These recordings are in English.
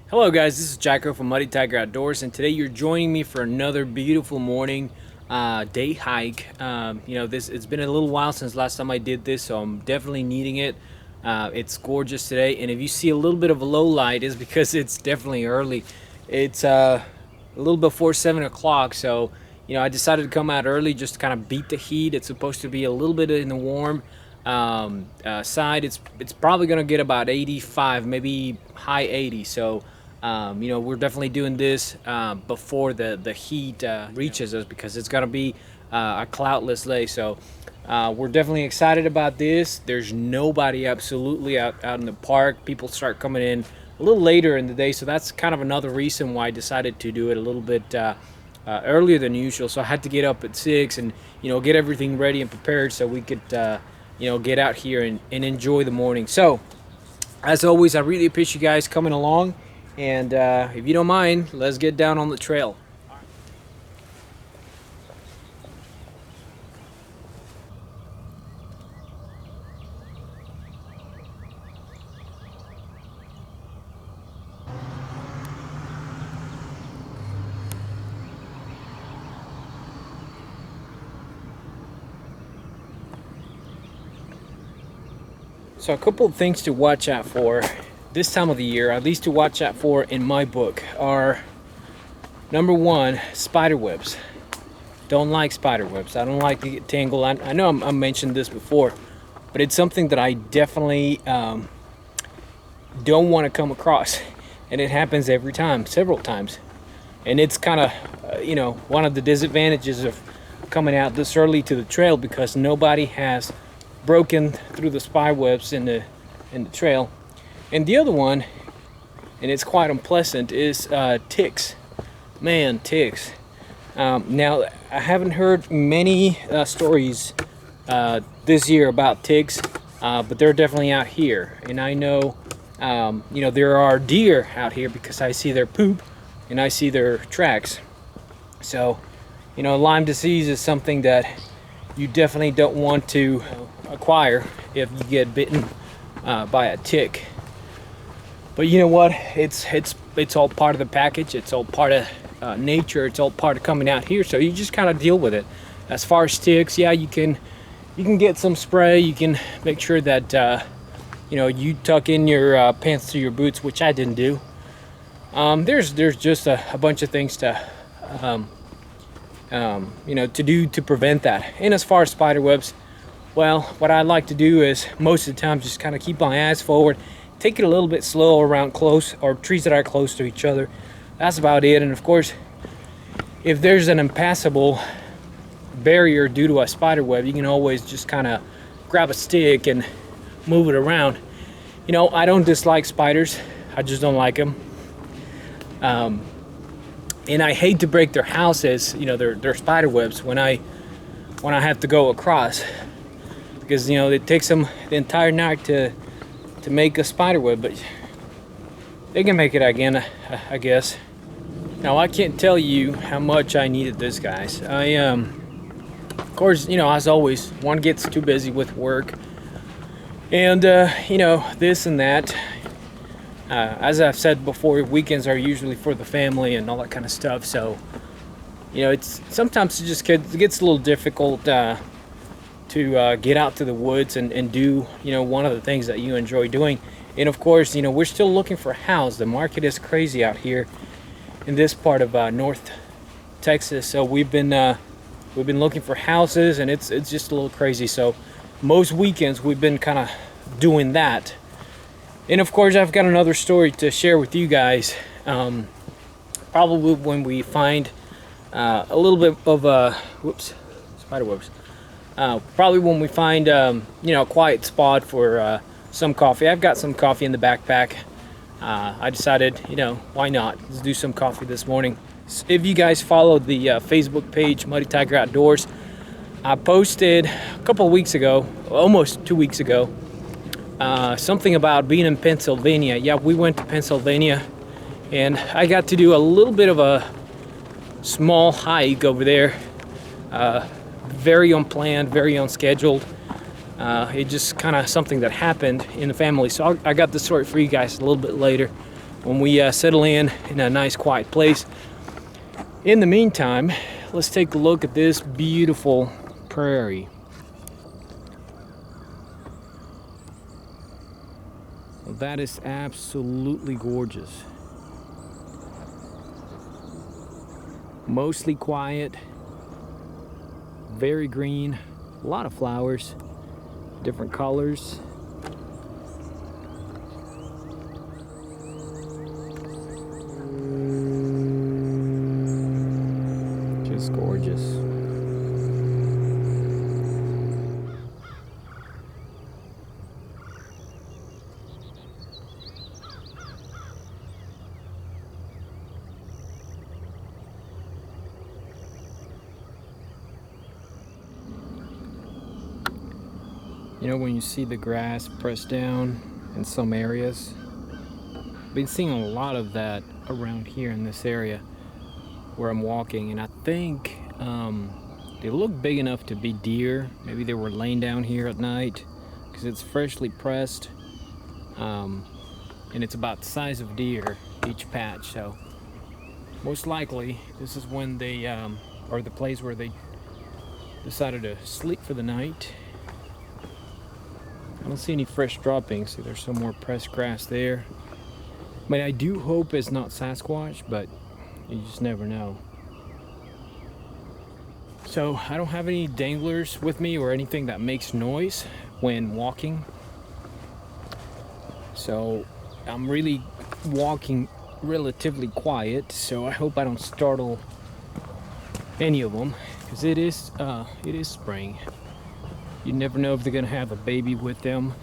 Hello guys, this is Jacko from Muddy Tiger Outdoors, and today you're joining me for another beautiful morning day hike. It's been a little while since last time I did this, so I'm definitely needing it. It's gorgeous today, and if you see a little bit of a low light, it's because it's definitely early. It's a little before 7 o'clock, so I decided to come out early just to kind of beat the heat. It's supposed to be a little bit in the warm side. It's probably gonna get about 85, maybe high 80. So we're definitely doing this before the heat reaches us, because it's gonna be a cloudless day. So we're definitely excited about this. There's nobody absolutely out in the park. People start coming in a little later in the day, so that's kind of another reason why I decided to do it a little bit earlier than usual. So I had to get up at 6 and get everything ready and prepared so we could get out here and enjoy the morning. So as always, I really appreciate you guys coming along, and if you don't mind, let's get down on the trail. So a couple of things to watch out for this time of the year, at least to watch out for in my book, are number one, spider webs. Don't like spider webs. I don't like to get tangled. I know I mentioned this before, but it's something that I definitely don't want to come across, and it happens every time, several times. And it's kind of one of the disadvantages of coming out this early to the trail, because nobody has broken through the spider webs in the trail. And the other one, and it's quite unpleasant, is ticks. Man, ticks. Now, I haven't heard many stories this year about ticks, but they're definitely out here. And I know, there are deer out here, because I see their poop and I see their tracks. So, Lyme disease is something that you definitely don't want to acquire if you get bitten by a tick. But you know what? It's all part of the package. It's all part of nature. It's all part of coming out here. So you just kind of deal with it. As far as ticks, yeah, you can get some spray. You can make sure that you tuck in your pants to your boots, which I didn't do. There's just a bunch of things to do to prevent that. And as far as spider webs, well, what I like to do is most of the time just kind of keep my eyes forward, take it a little bit slow around close, or trees that are close to each other. That's about it. And of course, if there's an impassable barrier due to a spider web, you can always just kind of grab a stick and move it around. I don't dislike spiders. I just don't like them. And I hate to break their houses, their spider webs, when I have to go across, because it takes them the entire night to make a spider web, but they can make it again, I guess. Now, I can't tell you how much I needed this, guys. Of course, as always, one gets too busy with work, and this and that. As I've said before, weekends are usually for the family and all that kind of stuff. So, it's sometimes it just gets a little difficult to get out to the woods and do, one of the things that you enjoy doing. And of course, we're still looking for a house. The market is crazy out here in this part of North Texas. So we've been looking for houses, and it's just a little crazy. So most weekends we've been kind of doing that. And of course, I've got another story to share with you guys. Probably when we find a little bit of spider webs. Probably when we find a quiet spot for some coffee. I've got some coffee in the backpack. I decided, you know, why not? Let's do some coffee this morning. If you guys followed the Facebook page, Muddy Tiger Outdoors, I posted a couple of weeks ago, almost 2 weeks ago, something about being in Pennsylvania. Yeah, we went to Pennsylvania, and I got to do a little bit of a small hike over there. Very unplanned, very unscheduled. It just kind of something that happened in the family. So I got the story for you guys a little bit later when we settle in a nice quiet place. In the meantime, let's take a look at this beautiful prairie. Well, that is absolutely gorgeous. Mostly quiet, very green, a lot of flowers, different colors. Just gorgeous. You know, when you see the grass pressed down in some areas, I've been seeing a lot of that around here in this area where I'm walking, and I think they look big enough to be deer. Maybe they were laying down here at night because it's freshly pressed, and it's about the size of deer each patch. So most likely this is when they or the place where they decided to sleep for the night. I don't see any fresh droppings. See, there's some more pressed grass there. I mean, I do hope it's not Sasquatch, but you just never know. So I don't have any danglers with me or anything that makes noise when walking. So I'm really walking relatively quiet, so I hope I don't startle any of them, because it is spring. You never know if they're gonna have a baby with them.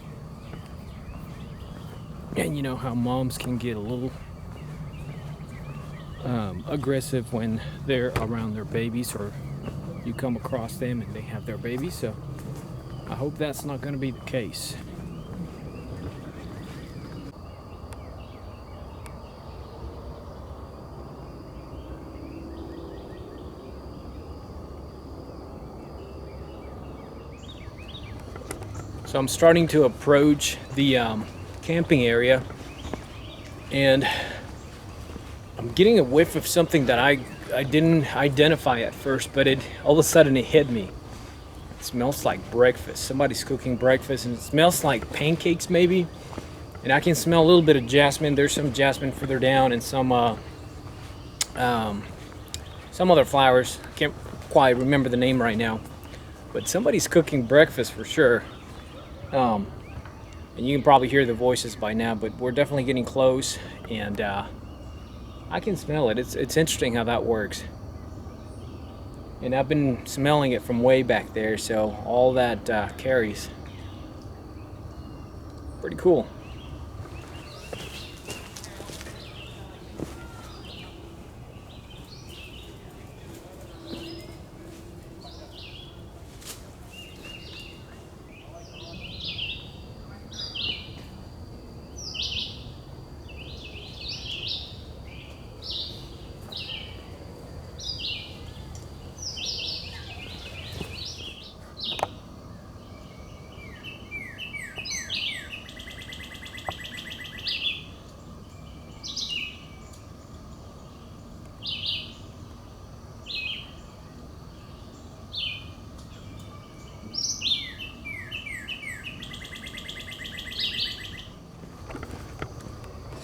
And you know how moms can get a little aggressive when they're around their babies, or you come across them and they have their baby. So I hope that's not gonna be the case. So I'm starting to approach the camping area, and I'm getting a whiff of something that I didn't identify at first, but all of a sudden it hit me. It smells like breakfast. Somebody's cooking breakfast, and it smells like pancakes maybe. And I can smell a little bit of jasmine. There's some jasmine further down, and some other flowers. I can't quite remember the name right now, but somebody's cooking breakfast for sure. And you can probably hear the voices by now, but we're definitely getting close, and I can smell it. It's interesting how that works. And I've been smelling it from way back there, so all that carries. Pretty cool.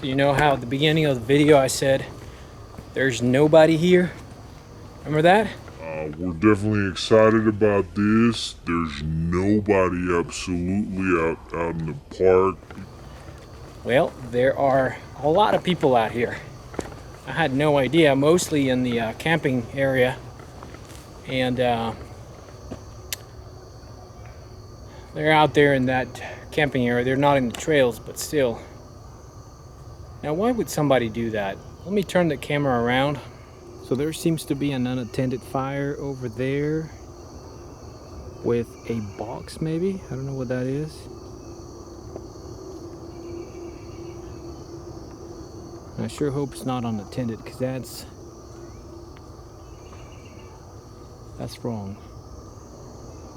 So you know how at the beginning of the video I said there's nobody here? Remember that? We're definitely excited about this. There's nobody absolutely out in the park. Well, there are a lot of people out here. I had no idea, mostly in the camping area. And They're out there in that camping area. They're not in the trails, but still. Now, why would somebody do that? Let me turn the camera around. So there seems to be an unattended fire over there with a box, maybe. I don't know what that is. I sure hope it's not unattended, because that's wrong.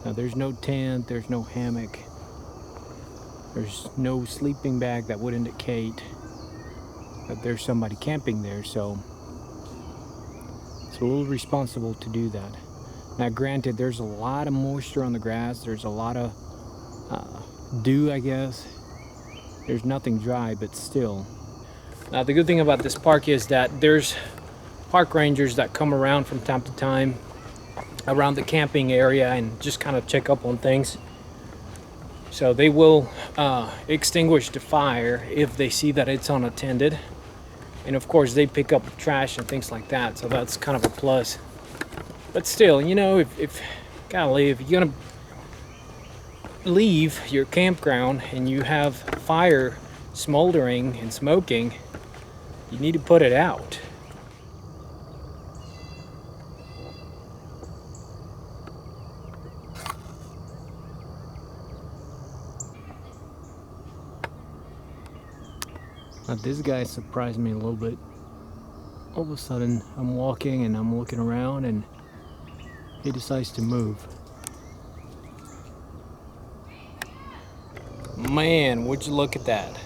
Now, there's no tent, there's no hammock, there's no sleeping bag that would indicate that there's somebody camping there, so it's a little responsible to do that. Now, granted, there's a lot of moisture on the grass, there's a lot of dew, I guess. There's nothing dry, but still. Now, the good thing about this park is that there's park rangers that come around from time to time around the camping area and just kind of check up on things. So they will extinguish the fire if they see that it's unattended. And of course, they pick up trash and things like that, so that's kind of a plus. But still, you know, if you're gonna leave your campground and you have fire smoldering and smoking, you need to put it out. Now, this guy surprised me a little bit. All of a sudden, I'm walking and I'm looking around and he decides to move. Man, would you look at that?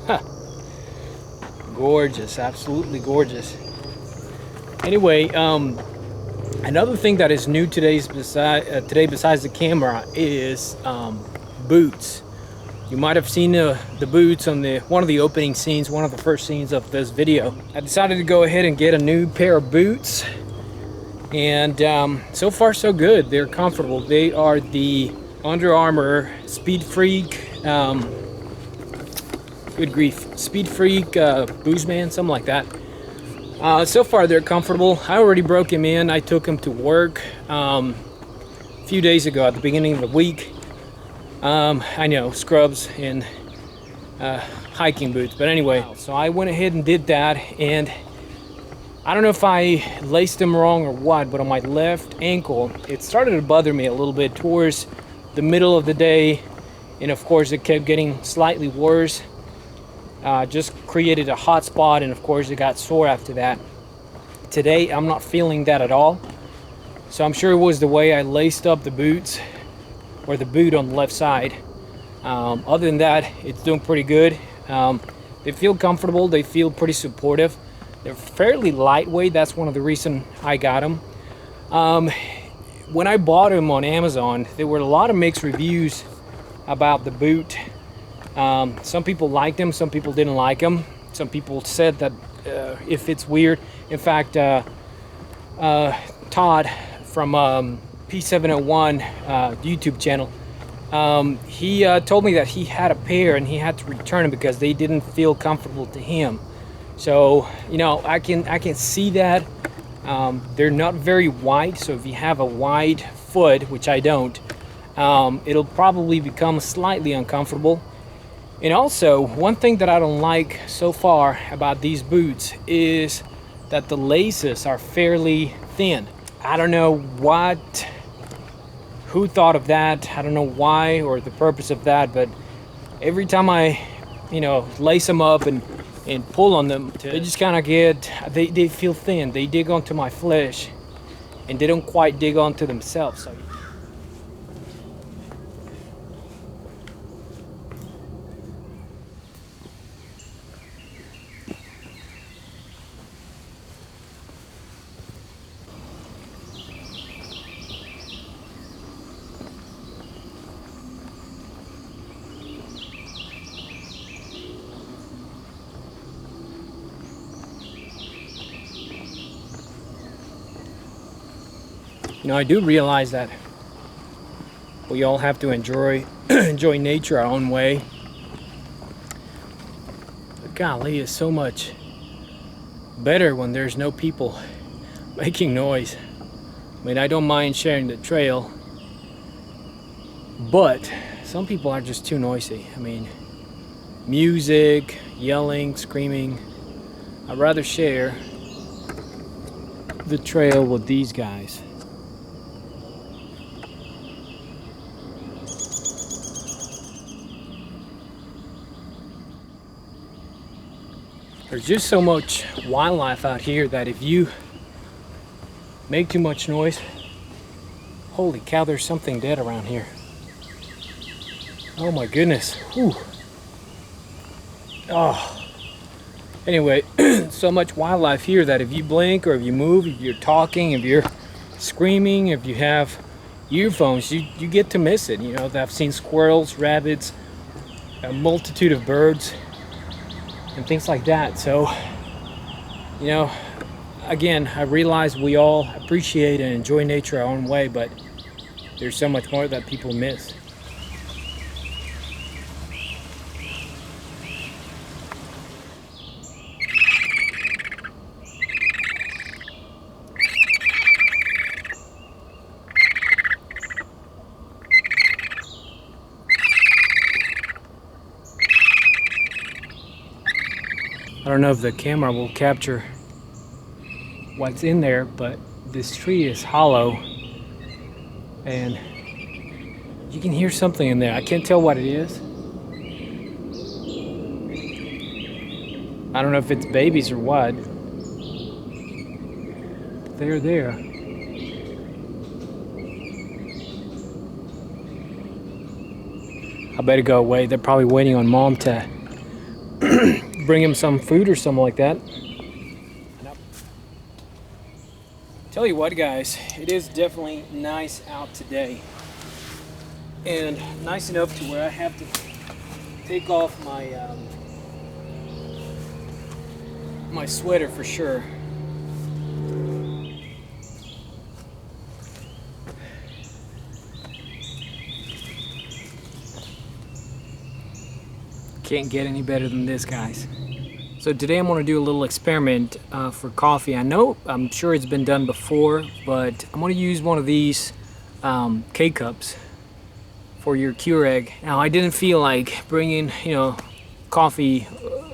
Huh. Gorgeous, absolutely gorgeous. Anyway, another thing that is new today besides the camera is boots. You might have seen the boots on one of the opening scenes, one of the first scenes of this video. I decided to go ahead and get a new pair of boots, and so far so good. They're comfortable. They are the Under Armour Speed Freak, good grief, Speed Freak Boozman, something like that. So far they're comfortable. I already broke him in. I took him to work a few days ago at the beginning of the week. I know, scrubs and hiking boots, but anyway, so I went ahead and did that, and I don't know if I laced them wrong or what, but on my left ankle it started to bother me a little bit towards the middle of the day, and of course it kept getting slightly worse. Just created a hot spot, and of course it got sore after that. Today I'm not feeling that at all, so I'm sure it was the way I laced up the boots, or the boot on the left side. Other than that, it's doing pretty good. They feel comfortable, they feel pretty supportive. They're fairly lightweight, that's one of the reasons I got them. When I bought them on Amazon, there were a lot of mixed reviews about the boot. Some people liked them, some people didn't like them. Some people said that if it's weird. In fact, Todd from P701 YouTube channel, he told me that he had a pair and he had to return them because they didn't feel comfortable to him. So, you know, I can see that. They're not very wide, so if you have a wide foot, which I don't, it'll probably become slightly uncomfortable. And also, one thing that I don't like so far about these boots is that the laces are fairly thin. I don't know who thought of that. I don't know why or the purpose of that, but every time I, lace them up and pull on them, they just kind of they feel thin. They dig onto my flesh and they don't quite dig onto themselves. So, I do realize that we all have to enjoy nature our own way. But golly, it's so much better when there's no people making noise. I mean, I don't mind sharing the trail, but some people are just too noisy. I mean, music, yelling, screaming. I'd rather share the trail with these guys. There's just so much wildlife out here that if you make too much noise, holy cow, there's something dead around here. Oh my goodness. Whew. Oh. Anyway, so much wildlife here that if you blink or if you move, if you're talking, if you're screaming, if you have earphones, you get to miss it. You know, I've seen squirrels, rabbits, a multitude of birds, and things like that. So, you know, again, I realize we all appreciate and enjoy nature our own way, but there's so much more that people miss. I don't know if the camera will capture what's in there, but this tree is hollow and you can hear something in there. I can't tell what it is. I don't know if it's babies or what. But they're there. I better go away. They're probably waiting on Mom to bring him some food or something like that. Tell you what, guys, it is definitely nice out today, and nice enough to where I have to take off my my sweater for sure. Can't get any better than this, guys. So today I'm going to do a little experiment for coffee. I'm sure it's been done before, but I'm going to use one of these K-cups for your Keurig. Now, I didn't feel like bringing, coffee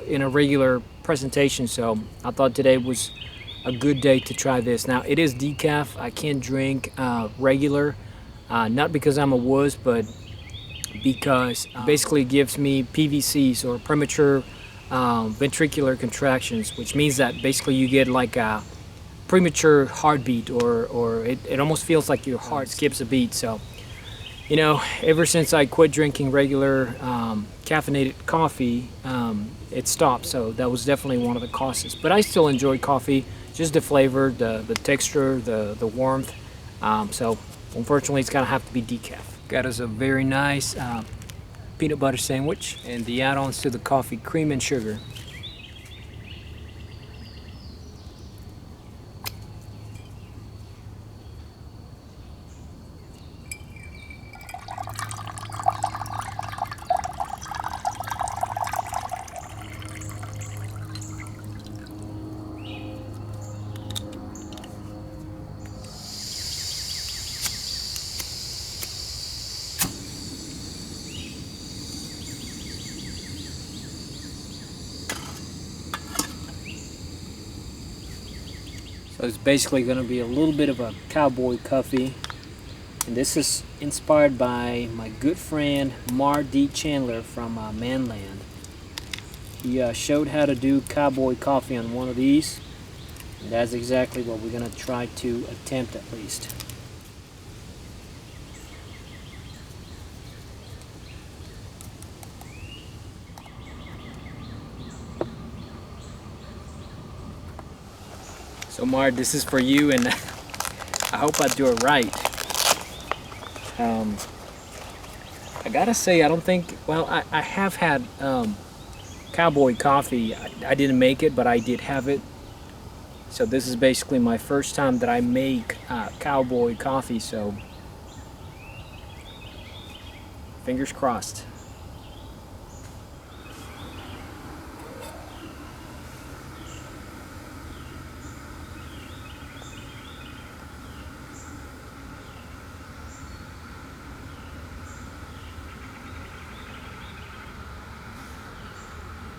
in a regular presentation, so I thought today was a good day to try this. Now, it is decaf. I can't drink regular, not because I'm a wuss, but because basically it gives me PVCs, or premature ventricular contractions, which means that basically you get like a premature heartbeat, or it almost feels like your heart skips a beat. So, ever since I quit drinking regular caffeinated coffee, it stopped. So that was definitely one of the causes. But I still enjoy coffee, just the flavor, the texture, the warmth. So unfortunately, it's gonna have to be decaf. Got us a very nice peanut butter sandwich, and the add-ons to the coffee: cream and sugar. So it's basically going to be a little bit of a cowboy coffee, and this is inspired by my good friend Marty Chandler from Manland. He showed how to do cowboy coffee on one of these, and that's exactly what we're going to try to attempt, at least. So Mart, this is for you, and I hope I do it right. I gotta say, I don't think, well, I have had cowboy coffee. I didn't make it, but I did have it. So this is basically my first time that I make cowboy coffee, so fingers crossed.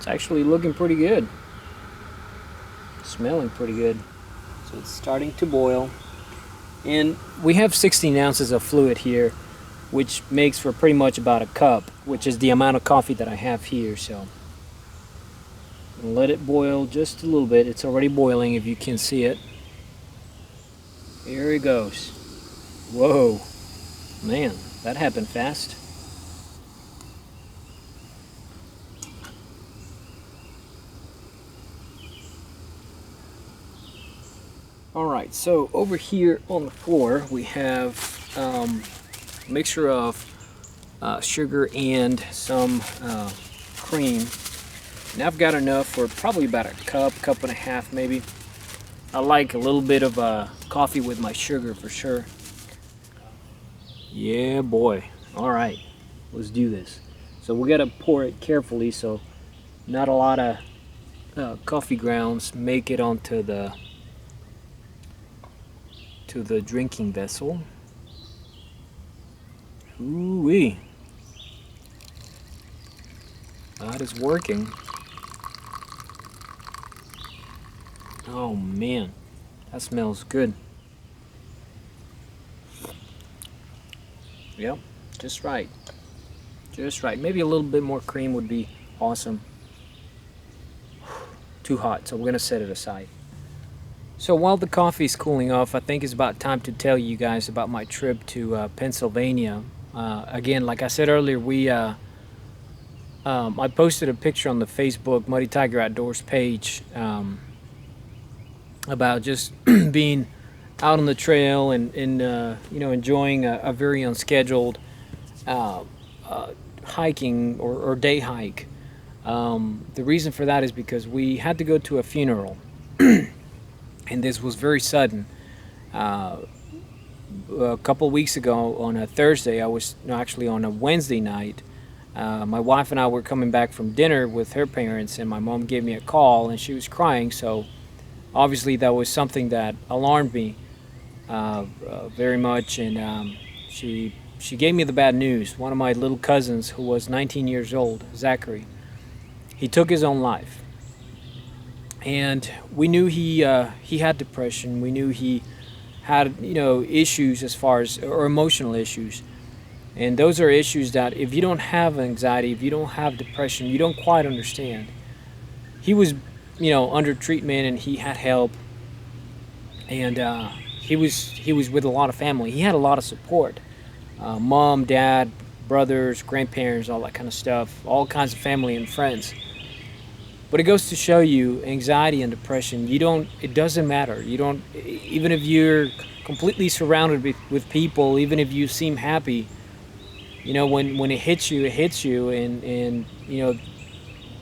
It's actually looking pretty good. Smelling pretty good. So it's starting to boil. And we have 16 ounces of fluid here, which makes for pretty much about a cup, which is the amount of coffee that I have here. So let it boil just a little bit. It's already boiling if you can see it. Here it goes. Whoa, man, that happened fast. Alright, so over here on the floor we have a mixture of sugar and some cream. And I've got enough for probably about a cup and a half maybe. I like a little bit of coffee with my sugar for sure. Yeah, boy. Alright, let's do this. So we gotta pour it carefully so not a lot of coffee grounds make it onto the drinking vessel. Ooh-wee. That is working. Oh man, that smells good. Yep, just right. Just right. Maybe a little bit more cream would be awesome. Too hot, so we're gonna set it aside. So while the coffee's cooling off, I think it's about time to tell you guys about my trip to Pennsylvania. Again, like I said earlier, I posted a picture on the Facebook Muddy Tiger Outdoors page about just being out on the trail and you know, enjoying a very unscheduled hiking or day hike. The reason for that is because we had to go to a funeral. And this was very sudden. A couple weeks ago on a Thursday, actually on a Wednesday night, my wife and I were coming back from dinner with her parents, and my mom gave me a call and she was crying. So obviously that was something that alarmed me very much, and she gave me the bad news. One of my little cousins, who was 19 years old, Zachary, he took his own life. And we knew he had depression. We knew he had, you know, issues as far as, or emotional issues. And those are issues that if you don't have anxiety, if you don't have depression, you don't quite understand. He was, you know, under treatment and he had help. And he was with a lot of family. He had a lot of support. Mom, dad, brothers, grandparents, all that kind of stuff. All kinds of family and friends. But it goes to show you, anxiety and depression, it doesn't matter. Even if you're completely surrounded with people, even if you seem happy, you know, when it hits you, and you know,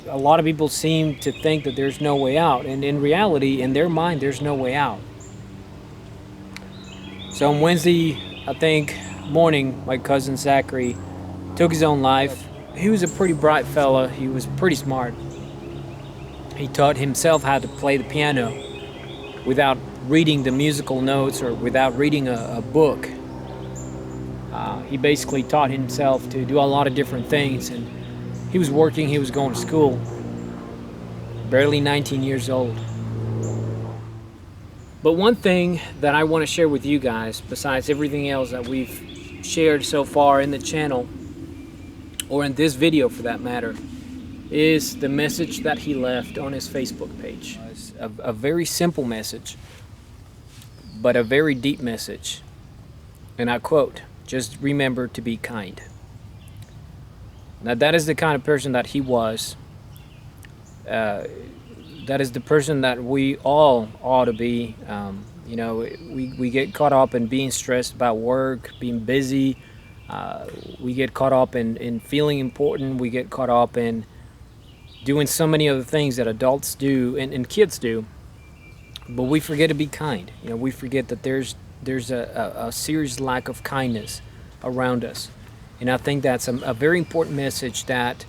a lot of people seem to think that there's no way out, and in reality, in their mind, there's no way out. So on Wednesday, I think, morning, my cousin Zachary took his own life. He was a pretty bright fella. He was pretty smart. He taught himself how to play the piano without reading the musical notes or without reading a book. He basically taught himself to do a lot of different things, and he was working, he was going to school. Barely 19 years old. But one thing that I want to share with you guys, besides everything else that we've shared so far in the channel, or in this video for that matter, is the message that he left on his Facebook page. A very simple message, but a very deep message. And I quote, "Just remember to be kind." Now that is the kind of person that he was. That is the person that we all ought to be. You know, we get caught up in being stressed about work, being busy. We get caught up in feeling important. We get caught up in doing so many other things that adults do and kids do, but we forget to be kind. You know, we forget that there's a serious lack of kindness around us, and I think that's a very important message that,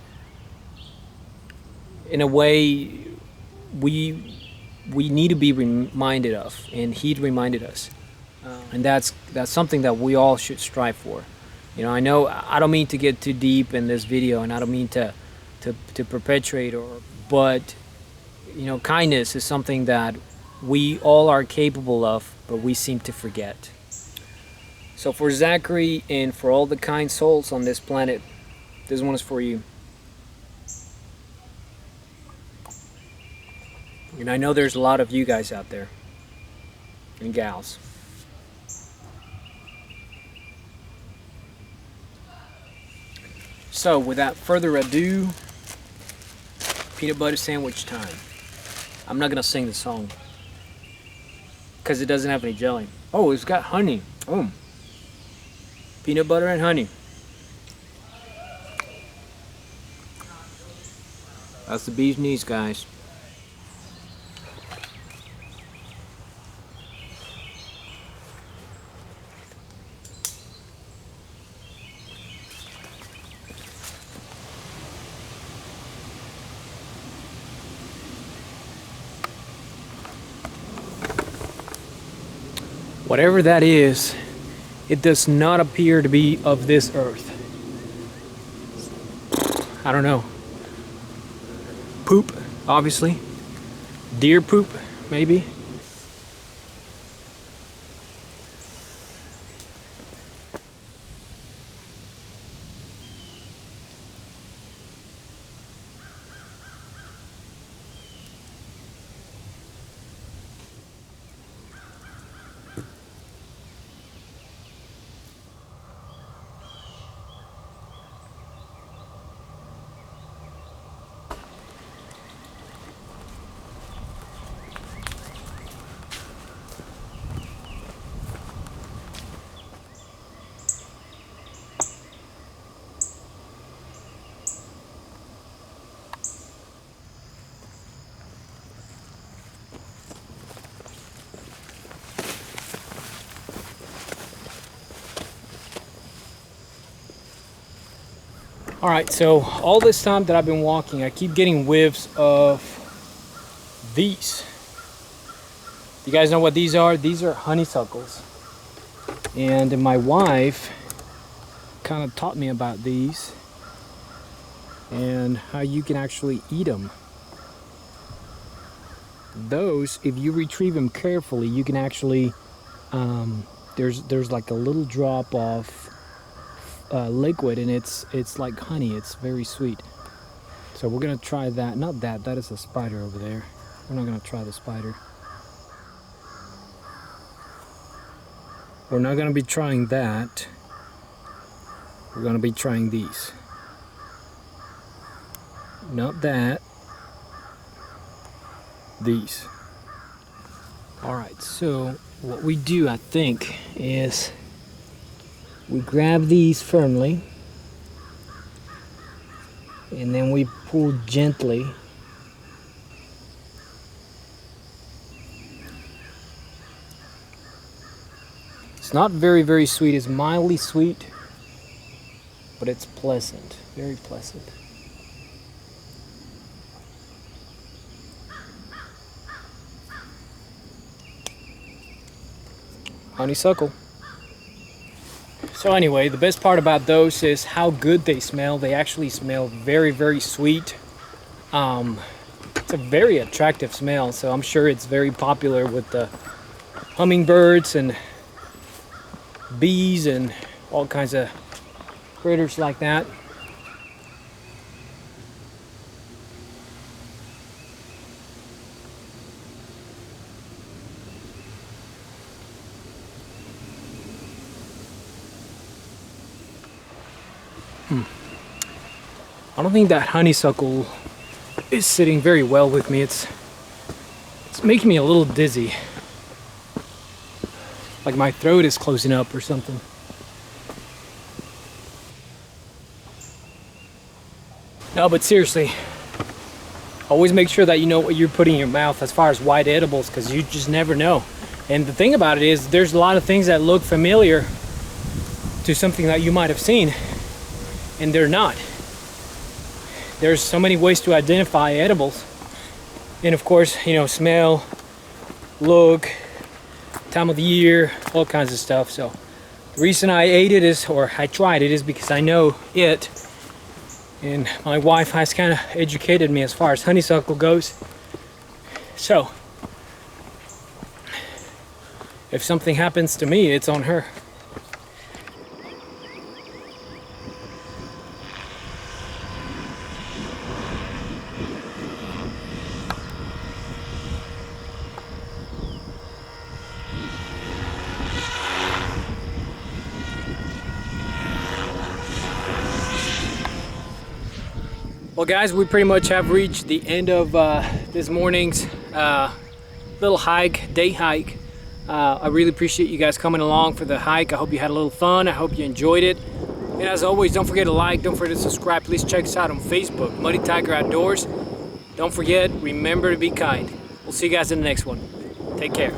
in a way, we need to be reminded of, and he reminded us, and that's something that we all should strive for. You know, I don't mean to get too deep in this video, and I don't mean to perpetuate or But you know, kindness is something that we all are capable of, but we seem to forget. So for Zachary and for all the kind souls on this planet, this one is for you. And I know there's a lot of you guys out there and gals. So without further ado, peanut butter sandwich time. I'm not gonna sing the song because it doesn't have any jelly. Oh, it's got honey. Oh, peanut butter and honey. That's the bee's knees, guys. Whatever that is, it does not appear to be of this earth. I don't know. Poop, obviously. Deer poop, maybe. All right, so all this time that I've been walking, I keep getting whiffs of these. You guys know what these are? These are honeysuckles. And my wife kind of taught me about these and how you can actually eat them. Those, if you retrieve them carefully, you can actually, there's like a little drop of liquid, and it's like honey. It's very sweet. So we're gonna try that. Not that. That is a spider over there. We're not gonna try the spider. We're not gonna be trying that. We're gonna be trying these. Not that. These. All right. So what we do, I think, is we grab these firmly, and then we pull gently. It's not very, very sweet. It's mildly sweet, but it's pleasant, very pleasant. Honeysuckle. So anyway, the best part about those is how good they smell. They actually smell very, very sweet. It's a very attractive smell, so I'm sure it's very popular with the hummingbirds and bees and all kinds of critters like that. I don't think that honeysuckle is sitting very well with me. It's making me a little dizzy. Like my throat is closing up or something. No, but seriously, always make sure that you know what you're putting in your mouth as far as white edibles, because you just never know. And the thing about it is, there's a lot of things that look familiar to something that you might have seen, and they're not. There's so many ways to identify edibles. And of course, you know, smell, look, time of the year, all kinds of stuff. So the reason I ate it is, or I tried it, is because I know it, And my wife has kind of educated me as far as honeysuckle goes. So, if something happens to me, it's on her. Well guys, we pretty much have reached the end of this morning's little hike, day hike. I really appreciate you guys coming along for the hike. I hope you had a little fun. I hope you enjoyed it. And as always, don't forget to like, don't forget to subscribe. Please check us out on Facebook, Muddy Tiger Outdoors. Don't forget, remember to be kind. We'll see you guys in the next one. Take care.